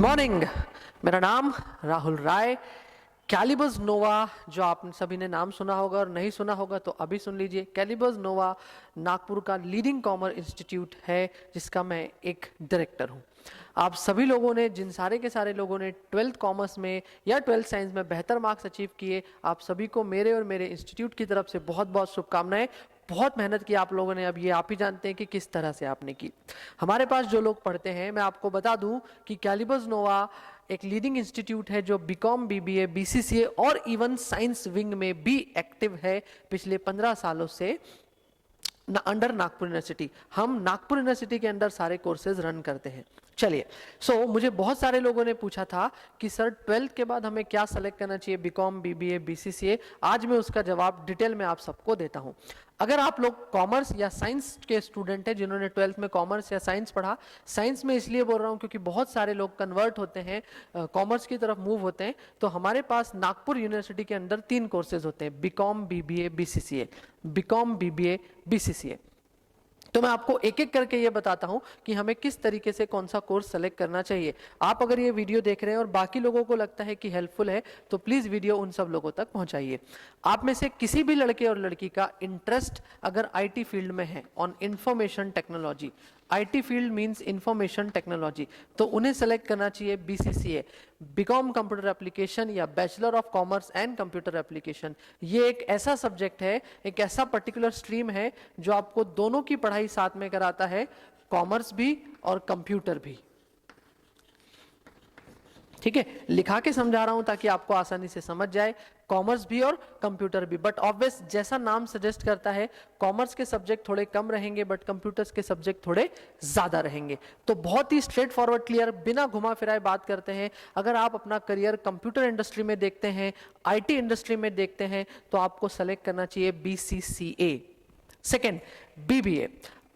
Morning. मेरा नाम राहुल राय। Calibres नोवा, जो आप सभी ने नाम सुना होगा और नहीं सुना होगा तो अभी सुन लीजिए। कैलिबर्स नोवा नागपुर का लीडिंग कॉमर्स इंस्टीट्यूट है जिसका मैं एक डायरेक्टर हूं। आप सभी लोगों ने, जिन सारे के सारे लोगों ने 12th कॉमर्स में या 12th साइंस में बेहतर मार्क्स अचीव किए, आप सभी को मेरे और मेरे इंस्टीट्यूट की तरफ से बहुत बहुत शुभकामनाएं। बहुत मेहनत की आप लोगों ने, अब ये आप ही जानते हैं कि किस तरह से आपने की। हमारे पास जो लोग पढ़ते हैं, मैं आपको बता दूं कि कैलिबर्स नोवा एक लीडिंग इंस्टीट्यूट है जो बीकॉम, बीबीए, बीसीसीए और इवन साइंस विंग में भी एक्टिव है पिछले 15 सालों से अंडर नागपुर यूनिवर्सिटी। हम नागपुर यूनिवर्सिटी के अंदर सारे कोर्सेज रन करते हैं। चलिए, मुझे बहुत सारे लोगों ने पूछा था कि सर 12th के बाद हमें क्या सेलेक्ट करना चाहिए, बीकॉम, बीबीए, बीसीसीए। आज मैं उसका जवाब डिटेल में आप सबको देता हूं। अगर आप लोग कॉमर्स या साइंस के स्टूडेंट हैं जिन्होंने 12th में कॉमर्स या साइंस पढ़ा, साइंस में इसलिए बोल रहा हूं क्योंकि बहुत सारे लोग कन्वर्ट होते हैं, कॉमर्स की तरफ मूव होते हैं, तो हमारे पास नागपुर यूनिवर्सिटी के अंदर 3 कोर्सेज होते हैं, BCom, BBA, BCCA. BCom, BBA, BCCA. तो मैं आपको एक एक करके ये बताता हूं कि हमें किस तरीके से कौन सा कोर्स सेलेक्ट करना चाहिए। आप अगर ये वीडियो देख रहे हैं और बाकी लोगों को लगता है कि हेल्पफुल है तो प्लीज वीडियो उन सब लोगों तक पहुंचाइए। आप में से किसी भी लड़के और लड़की का इंटरेस्ट अगर आईटी फील्ड में है, on information technology, IT field means information technology, तो उन्हें सेलेक्ट करना चाहिए बीसीसीए, बीकॉम कंप्यूटर एप्लीकेशन या bachelor of commerce and computer application. ये एक ऐसा सब्जेक्ट है, एक ऐसा पर्टिकुलर स्ट्रीम है जो आपको दोनों की पढ़ाई साथ में कराता है, कॉमर्स भी और कंप्यूटर भी। ठीक है, लिखा के समझा रहा हूं ताकि आपको आसानी से समझ जाए, कॉमर्स भी और कंप्यूटर भी। बट ऑब्वियस, जैसा नाम सजेस्ट करता है, कॉमर्स के सब्जेक्ट थोड़े कम रहेंगे बट कंप्यूटर्स के सब्जेक्ट थोड़े ज्यादा रहेंगे। तो बहुत ही स्ट्रेट फॉरवर्ड, क्लियर, बिना घुमा फिराए बात करते हैं। अगर आप अपना करियर कंप्यूटर इंडस्ट्री में देखते हैं, आईटी इंडस्ट्री में देखते हैं, तो आपको सेलेक्ट करना चाहिए बीसीसीए। Second, BBA.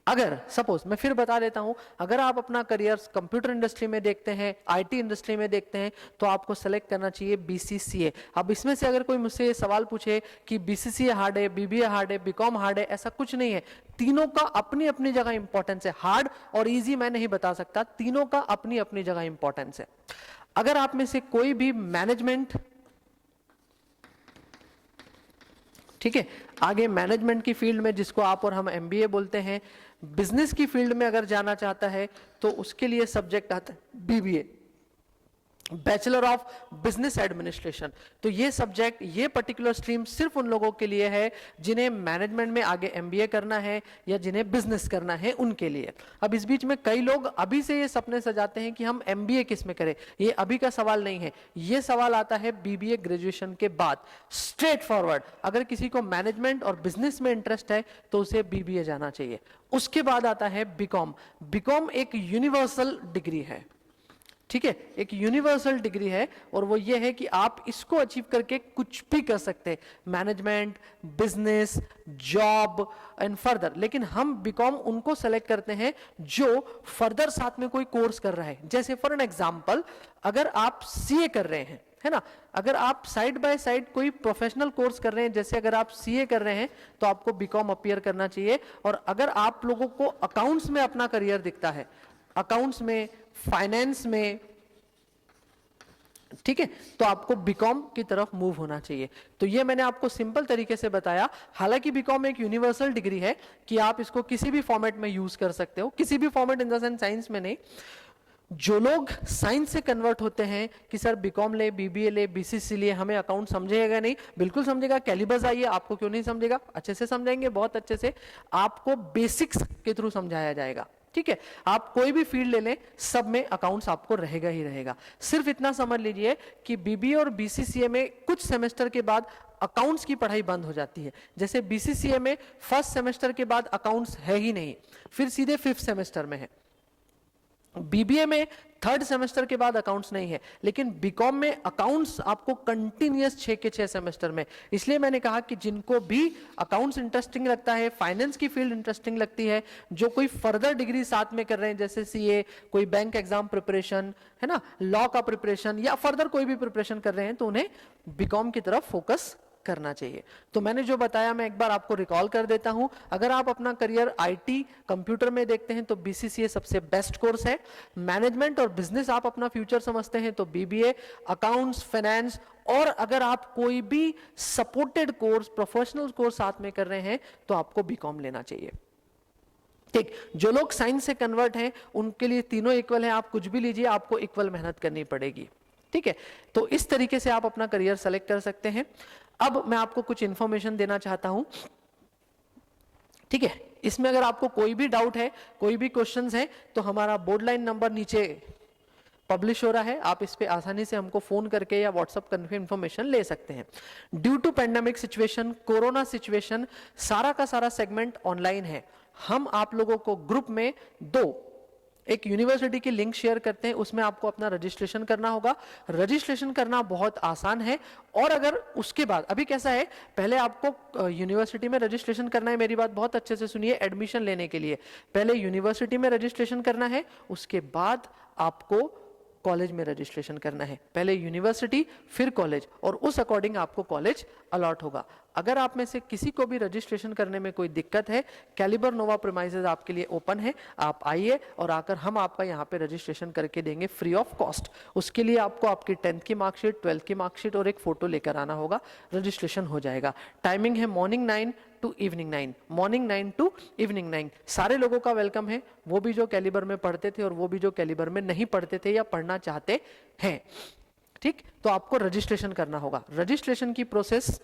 अगर सपोज, मैं फिर बता देता हूं, अगर आप अपना करियर कंप्यूटर इंडस्ट्री में देखते हैं, आईटी इंडस्ट्री में देखते हैं, तो आपको सेलेक्ट करना चाहिए बीसीसीए। अब इसमें से अगर कोई मुझसे ये सवाल पूछे कि बीसीसीए हार्ड है, बीबीए हार्ड है, बीकॉम हार्ड है, ऐसा कुछ नहीं है। तीनों का अपनी अपनी जगह इंपॉर्टेंस है। हार्ड और इजी मैं नहीं बता सकता, तीनों का अपनी अपनी जगह इंपॉर्टेंस है। अगर आप में से कोई भी मैनेजमेंट, ठीक है, आगे मैनेजमेंट की फील्ड में, जिसको आप और हम एमबीए बोलते हैं, बिजनेस की फील्ड में अगर जाना चाहता है तो उसके लिए सब्जेक्ट आता है BBA, bachelor of business administration. तो ये सब्जेक्ट, ये पर्टिकुलर स्ट्रीम सिर्फ उन लोगों के लिए है जिन्हें मैनेजमेंट में आगे एमबीए करना है या जिन्हें बिजनेस करना है, उनके लिए। अब इस बीच में कई लोग अभी से ये सपने सजाते हैं कि हम एमबीए किस में करें। ये अभी का सवाल नहीं है, ये सवाल आता है बीबीए ग्रेजुएशन के बाद। स्ट्रेट फॉरवर्ड, अगर किसी को मैनेजमेंट और बिजनेस में इंटरेस्ट है तो उसे बीबीए जाना चाहिए। उसके बाद आता है बीकॉम। बीकॉम एक यूनिवर्सल डिग्री है, ठीक है, एक यूनिवर्सल डिग्री है, और वो ये है कि आप इसको अचीव करके कुछ भी कर सकते हैं, management, business, job and further. लेकिन हम बीकॉम उनको सेलेक्ट करते हैं जो फर्दर साथ में कोई कोर्स कर रहा है। जैसे फॉर एन एग्जांपल, अगर आप सीए कर रहे हैं, है ना, अगर आप साइड बाय साइड कोई प्रोफेशनल कोर्स कर रहे हैं, जैसे अगर आप सीए कर रहे हैं तो आपको बीकॉम अपीयर करना चाहिए। और अगर आप लोगों को अकाउंट्स में अपना करियर दिखता है, अकाउंट्स में, फाइनेंस में, ठीक है, तो आपको बीकॉम की तरफ मूव होना चाहिए। तो ये मैंने आपको सिंपल तरीके से बताया। हालांकि बीकॉम एक यूनिवर्सल डिग्री है कि आप इसको किसी भी फॉर्मेट में यूज कर सकते हो, किसी भी format in the sense science में नहीं। जो लोग साइंस से कन्वर्ट होते हैं कि सर बीकॉम ले, बीबीए ले, बीसीसी ले, हमें अकाउंट समझेगा नहीं, बिल्कुल समझेगा। कैलिबर्स आइए, आपको क्यों नहीं समझेगा, अच्छे से समझाएंगे, बहुत अच्छे से। आपको बेसिक्स के थ्रू समझाया जाएगा, ठीक है। आप कोई भी फील्ड ले लें, सब में अकाउंट्स आपको रहेगा ही रहेगा। सिर्फ इतना समझ लीजिए कि बीबीए और बीसीसीए में कुछ सेमेस्टर के बाद अकाउंट्स की पढ़ाई बंद हो जाती है। जैसे बीसीसीए में फर्स्ट सेमेस्टर के बाद अकाउंट्स है ही नहीं, फिर सीधे 5th सेमेस्टर में है। बीबीए में 3rd सेमेस्टर के बाद अकाउंट्स नहीं है, लेकिन बीकॉम में अकाउंट्स आपको कंटिन्यूअस 6 के 6 सेमेस्टर में। इसलिए मैंने कहा कि जिनको भी अकाउंट्स इंटरेस्टिंग लगता है, फाइनेंस की फील्ड इंटरेस्टिंग लगती है, जो कोई फर्दर डिग्री साथ में कर रहे हैं, जैसे सीए, कोई बैंक एग्जाम प्रिपरेशन, है ना, लॉ का प्रिपरेशन या फर्दर कोई भी प्रिपरेशन कर रहे हैं, तो उन्हें बीकॉम की तरफ फोकस करना चाहिए। तो मैंने जो बताया मैं एक बार आपको रिकॉल कर देता हूं। अगर आप अपना करियर आईटी कंप्यूटर में देखते हैं तो बीसीसीए सबसे बेस्ट कोर्स है। मैनेजमेंट और बिजनेस आप अपना फ्यूचर समझते हैं तो बीबीए, अकाउंट्स, फाइनेंस, और अगर आप कोई भी सपोर्टेड कोर्स, प्रोफेशनल कोर्स साथ में कर रहे हैं तो आपको बीकॉम लेना चाहिए। ठीक, जो लोग साइंस से कन्वर्ट हैं उनके लिए तीनों इक्वल है, आप कुछ भी लीजिए, आपको इक्वल मेहनत करनी पड़ेगी। ठीक है, तो इस तरीके से आप अपना करियर सेलेक्ट कर सकते हैं। अब मैं आपको कुछ इंफॉर्मेशन देना चाहता हूं। ठीक है, इसमें अगर आपको कोई भी डाउट है, कोई भी क्वेश्चंस है, तो हमारा बोर्ड लाइन नंबर नीचे पब्लिश हो रहा है, आप इस पे आसानी से हमको फोन करके या व्हाट्सएप करके इंफॉर्मेशन ले सकते हैं। Due to pandemic situation, corona situation, सारा का सारा सेगमेंट ऑनलाइन है। हम आप लोगों को ग्रुप में एक यूनिवर्सिटी की लिंक शेयर करते हैं, उसमें आपको अपना रजिस्ट्रेशन करना होगा। रजिस्ट्रेशन करना बहुत आसान है। और अगर उसके बाद, अभी कैसा है, पहले आपको यूनिवर्सिटी में रजिस्ट्रेशन करना है, मेरी बात बहुत अच्छे से सुनिए, एडमिशन लेने के लिए पहले यूनिवर्सिटी में रजिस्ट्रेशन करना है, उसके बाद आपको कॉलेज में रजिस्ट्रेशन करना है। पहले यूनिवर्सिटी फिर कॉलेज, और उस अकॉर्डिंग आपको कॉलेज अलॉट होगा। अगर आप में से किसी को भी रजिस्ट्रेशन करने में कोई दिक्कत है, कैलिबर नोवा प्रीमाइसेस आपके लिए ओपन है, आप आइए और आकर हम आपका यहाँ पे रजिस्ट्रेशन करके देंगे फ्री ऑफ कॉस्ट। उसके लिए आपको आपकी 10th की मार्कशीट, 12th की मार्कशीट और एक फोटो लेकर आना होगा, रजिस्ट्रेशन हो जाएगा। टाइमिंग है morning 9 to evening 9, morning 9 to evening 9। सारे लोगों का वेलकम है, वो भी जो कैलिबर में पढ़ते थे और वो भी जो कैलिबर में नहीं पढ़ते थे या पढ़ना चाहते हैं। ठीक, तो आपको रजिस्ट्रेशन करना होगा। रजिस्ट्रेशन की प्रोसेस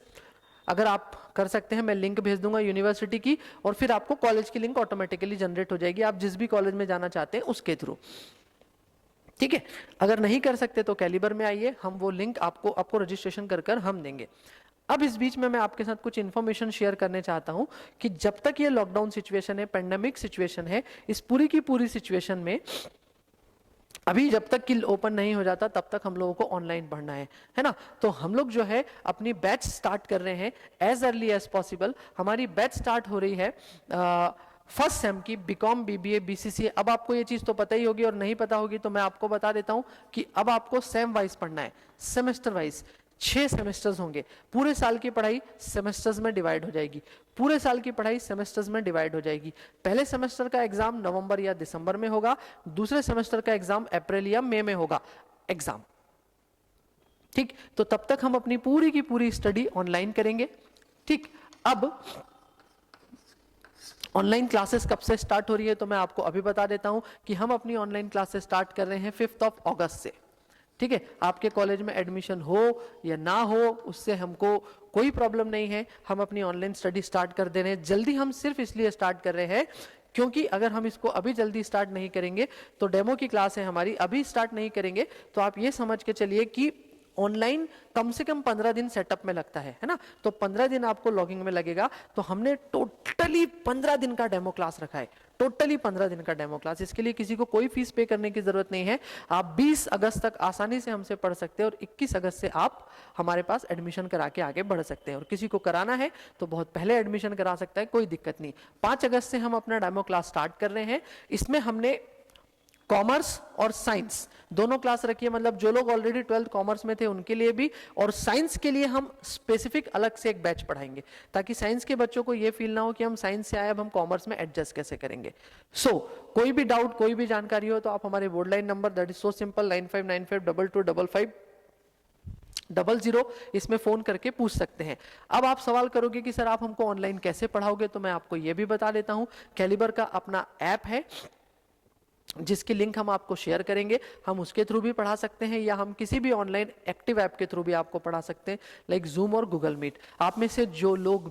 अगर आप कर सकते हैं, मैं लिंक भेज दूंगा यूनिवर्सिटी की, और फिर आपको कॉलेज की लिंक ऑटोमेटिकली जनरेट हो जाएगी, आप जिस भी कॉलेज में जाना चाहते हैं उसके थ्रू। ठीक है, अगर नहीं कर सकते तो कैलिबर में आइए, हम वो लिंक आपको रजिस्ट्रेशन कर हम देंगे। अब इस बीच में मैं आपके साथ कुछ इन्फॉर्मेशन शेयर करने चाहता हूं कि जब तक ये लॉकडाउन सिचुएशन है, पेंडेमिक सिचुएशन है, इस पूरी की पूरी सिचुएशन में अभी जब तक कि ओपन नहीं हो जाता तब तक हम लोगों को ऑनलाइन पढ़ना है ना। तो हम लोग जो है अपनी बैच स्टार्ट कर रहे हैं एज अर्ली एज पॉसिबल। हमारी बैच स्टार्ट हो रही है फर्स्ट सेम की, बीकॉम, बीबीए, बीसीसीए। अब आपको ये चीज तो पता ही होगी, और नहीं पता होगी तो मैं आपको बता देता हूं कि अब आपको सेम वाइज पढ़ना है, सेमेस्टर वाइज। 6 सेमेस्टर्स होंगे, पूरे साल की पढ़ाई सेमेस्टर्स में डिवाइड हो जाएगी, पूरे साल की पढ़ाई सेमेस्टर्स में डिवाइड हो जाएगी। पहले सेमेस्टर का एग्जाम नवंबर या दिसंबर में होगा, दूसरे सेमेस्टर का एग्जाम अप्रैल या मई में होगा एग्जाम। ठीक, तो तब तक हम अपनी पूरी की पूरी स्टडी ऑनलाइन करेंगे। ठीक, अब ऑनलाइन क्लासेस कब से स्टार्ट हो रही है तो मैं आपको अभी बता देता हूं कि हम अपनी ऑनलाइन क्लासेस स्टार्ट कर रहे हैं 5 अगस्त से। ठीक है, आपके कॉलेज में एडमिशन हो या ना हो उससे हमको कोई प्रॉब्लम नहीं है, हम अपनी ऑनलाइन स्टडी स्टार्ट कर दे रहे हैं। जल्दी हम सिर्फ इसलिए स्टार्ट कर रहे हैं क्योंकि अगर हम इसको अभी जल्दी स्टार्ट नहीं करेंगे तो डेमो की क्लास है हमारी, अभी स्टार्ट नहीं करेंगे तो आप ये समझ के चलिए कि ऑनलाइन कम से कम 15 दिन सेटअप में लगता है ना। तो 15 दिन आपको लॉगिंग में लगेगा। तो हमने टोटली 15 दिन का डेमो क्लास रखा है, टोटली 15 दिन का डेमो क्लास। इसके लिए किसी को कोई फीस पे करने की जरूरत नहीं है। आप 20 अगस्त तक आसानी से हमसे पढ़ सकते हैं और 21 अगस्त से आप हमारे पास एडमिशन करा के आगे बढ़ सकते हैं। और किसी को कराना है तो बहुत पहले एडमिशन करा सकता है, कोई दिक्कत नहीं। 5 अगस्त से हम अपना डेमो क्लास स्टार्ट कर रहे हैं। इसमें हमने कॉमर्स और साइंस दोनों क्लास रखी है, मतलब जो लोग ऑलरेडी 12th कॉमर्स में थे उनके लिए भी, और साइंस के लिए हम स्पेसिफिक अलग से एक बैच पढ़ाएंगे ताकि साइंस के बच्चों को ये फील ना हो कि हम साइंस से आए अब हम कॉमर्स में एडजस्ट कैसे करेंगे। कोई भी डाउट, कोई भी जानकारी हो तो आप हमारे board line number that is so simple 9595225500 इसमें फोन करके पूछ सकते हैं। अब आप सवाल करोगे कि सर आप हमको ऑनलाइन कैसे पढ़ाओगे, तो मैं आपको यह भी बता देता हूं। कैलिबर का अपना ऐप है जिसकी लिंक हम आपको शेयर करेंगे, हम उसके थ्रू भी पढ़ा सकते हैं या हम किसी भी ऑनलाइन एक्टिव ऐप के थ्रू भी आपको पढ़ा सकते हैं, लाइक जूम और गूगल मीट। आप में से जो लोग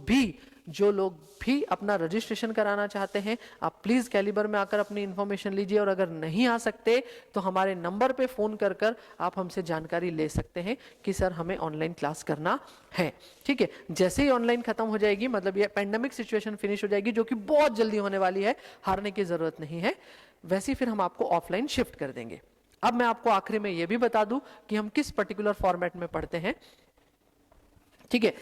भी अपना रजिस्ट्रेशन कराना चाहते हैं आप प्लीज कैलिबर में आकर अपनी इंफॉर्मेशन लीजिए, और अगर नहीं आ सकते तो हमारे नंबर पे फोन कर आप हमसे जानकारी ले सकते हैं कि सर हमें ऑनलाइन क्लास करना है। ठीक है, जैसे ही ऑनलाइन खत्म हो जाएगी, मतलब ये पेंडेमिक सिचुएशन फिनिश हो जाएगी जो कि बहुत जल्दी होने वाली है, हारने की जरूरत नहीं है, वैसे फिर हम आपको ऑफलाइन शिफ्ट कर देंगे। अब मैं आपको आखिरी में यह भी बता दूं कि हम किस पर्टिकुलर फॉर्मेट में पढ़ते हैं। ठीक है,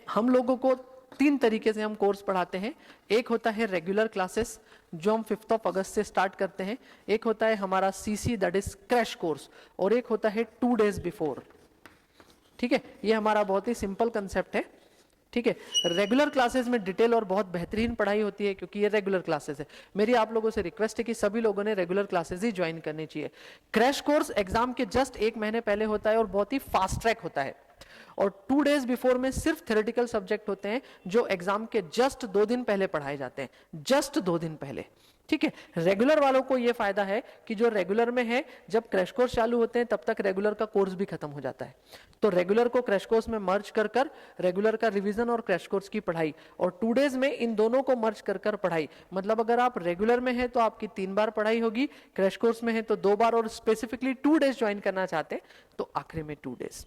हम लोगों को 3 तरीके से हम कोर्स पढ़ाते हैं। एक होता है रेगुलर क्लासेस जो हम 5 अगस्त से स्टार्ट करते हैं, एक होता है हमारा CC that is crash course, और एक होता है 2 days बिफोर। ठीक है, ये हमारा बहुत ही सिंपल कंसेप्ट है। ठीक है। रेगुलर क्लासेस में डिटेल और बहुत बेहतरीन पढ़ाई होती है क्योंकि ये रेगुलर क्लासेस है। मेरी आप लोगों से रिक्वेस्ट है कि सभी लोगों ने रेगुलर क्लासेस ही ज्वाइन करनी चाहिए। क्रैश कोर्स एग्जाम के जस्ट 1 महीने पहले होता है और बहुत ही फास्ट ट्रैक होता है, और 2 डेज बिफोर में सिर्फ थ्योरेटिकल सब्जेक्ट होते हैं जो एग्जाम के जस्ट 2 दिन पहले पढ़ाए जाते हैं, जस्ट 2 दिन पहले। ठीक है। रेगुलर वालों को यह फायदा है कि जो रेगुलर में है, जब क्रैश कोर्स चालू होते हैं तब तक रेगुलर का कोर्स भी खत्म हो जाता है, तो रेगुलर को क्रैश कोर्स में मर्ज कर कर रेगुलर का रिवीजन और क्रैश कोर्स की पढ़ाई, और 2 डेज में इन दोनों को मर्ज कर कर पढ़ाई। मतलब अगर आप रेगुलर में है तो आपकी 3 बार पढ़ाई होगी, क्रैश कोर्स में है तो 2 बार, और स्पेसिफिकली 2 डेज ज्वाइन करना चाहते हैं तो आखिरी में 2 डेज।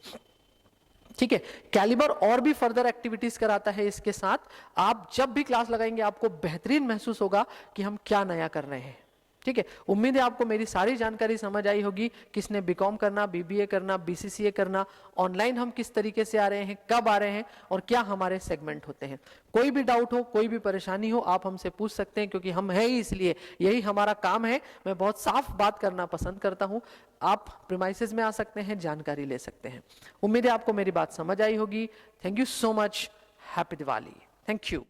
ठीक है। कैलिबर और भी फर्दर एक्टिविटीज कराता है इसके साथ। आप जब भी क्लास लगाएंगे आपको बेहतरीन महसूस होगा कि हम क्या नया कर रहे हैं। ठीक है। उम्मीद है आपको मेरी सारी जानकारी समझ आई होगी। किसने बीकॉम करना, बीबीए करना, बीसीसीए करना, ऑनलाइन हम किस तरीके से आ रहे हैं, कब आ रहे हैं और क्या हमारे सेगमेंट होते हैं। कोई भी डाउट हो, कोई भी परेशानी हो, आप हमसे पूछ सकते हैं क्योंकि हम हैं ही इसलिए, यही हमारा काम है। मैं बहुत साफ बात करना पसंद करता हूं। आप प्रीमाइसेस में आ सकते हैं, जानकारी ले सकते हैं। उम्मीद है आपको मेरी बात समझ आई होगी। Thank you so much. Happy Diwali. Thank you.